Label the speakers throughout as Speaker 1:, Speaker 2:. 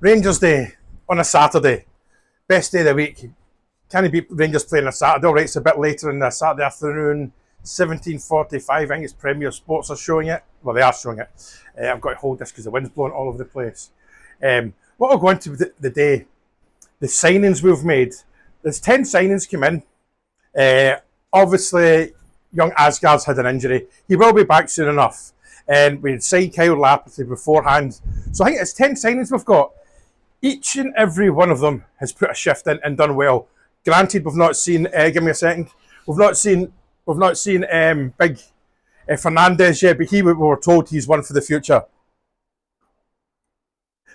Speaker 1: Rangers Day on a Saturday. Best day of the week. Can you beat Rangers playing on a Saturday? All right, it's a bit later in the Saturday afternoon, 17:45. I think it's Premier Sports are showing it. Well, they are showing it. I've got to hold this because the wind's blowing all over the place. What I'll go into the day, the signings we've made. There's 10 signings come in. Obviously, young Asgard's had an injury. He will be back soon enough. And we signed Kyle Lapperty beforehand. So I think it's 10 signings we've got. Each and every one of them has put a shift in and done well. Granted, we've not seen. Give me a second. We've not seen big Fernandez yet, but we were told he's one for the future.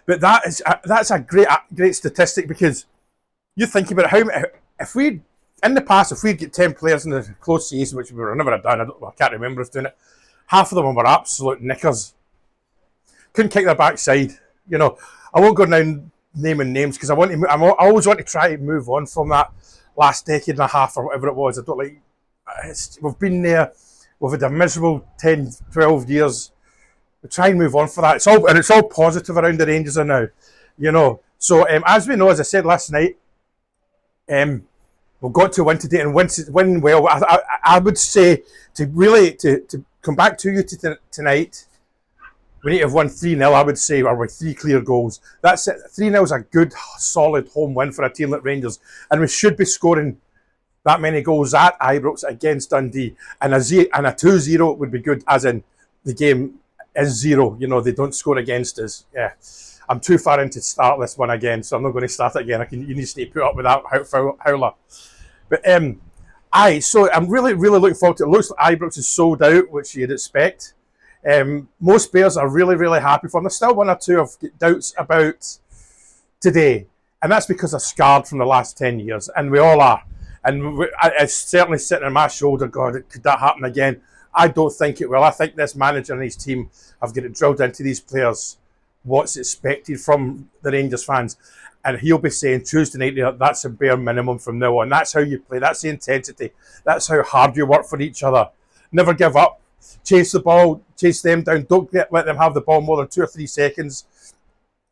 Speaker 1: But that's a great statistic, because you think about it, if we in the past, if we'd get 10 players in the close season, which we were never have done, I can't remember us doing it. Half of them were absolute knickers. Couldn't kick their backside. You know, I won't go down naming names because I always want to try to move on from that last decade and a half or whatever it was. I don't like. We've been there. We've had a miserable 10, 12 years. We try and move on for that. It's all positive around the Rangers now. You know. So as we know, as I said last night, we've got to win today and win well. I would say to come back to you tonight, we need to have won 3-0, I would say, or with 3 clear goals. That's it. 3-0 is a good, solid home win for a team like Rangers. And we should be scoring that many goals at Ibrox against Dundee. And a 2-0 would be good, as in the game is 0. You know, they don't score against us. Yeah. I'm too far in to start this one again, so I'm not going to start it again. You need to put up with that howler. But so I'm really, really looking forward to it. It looks like Ibrox is sold out, which you'd expect. Most players are really, really happy for them. There's still one or two I've got doubts about today, and that's because they're scarred from the last 10 years, and we all are. And it's certainly sitting on my shoulder, God, could that happen again? I don't think it will. I think this manager and his team have got it drilled into these players what's expected from the Rangers fans. And he'll be saying Tuesday night, that's a bare minimum from now on. That's how you play. That's the intensity. That's how hard you work for each other. Never give up. Chase the ball. Chase them down. Don't let them have the ball more than 2 or 3 seconds.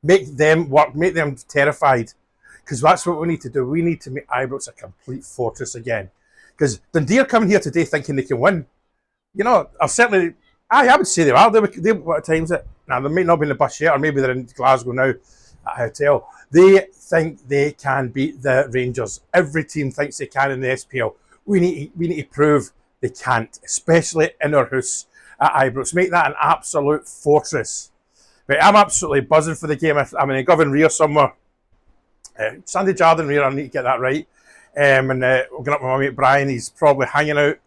Speaker 1: Make them work. Make them terrified. Because that's what we need to do. We need to make Ibrox a complete fortress again. Because Dundee are coming here today thinking they can win. You know, I would say they are. What time is it? Now, they might not be in the bus yet, or maybe they're in Glasgow now at a hotel. They think they can beat the Rangers. Every team thinks they can in the SPL. We need to prove they can't, especially in our house at Ibrox. Make that an absolute fortress. But I'm absolutely buzzing for the game. I'm in a Govan Rear somewhere. Sandy Jardine Rear, I need to get that right. And we're going up with my mate Brian. He's probably hanging out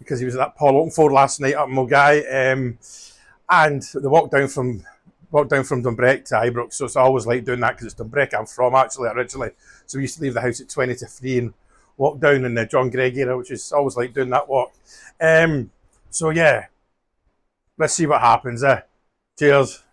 Speaker 1: because he was at that Paul Oakenfold last night up in Mulgai. And the walk down from Dundee to Ibrox, so it's always like doing that because it's Dundee I'm from actually originally. So we used to leave the house at 20 to 3 and walk down in the John Gregg area, which is always like doing that walk. So yeah, let's see what happens. Cheers.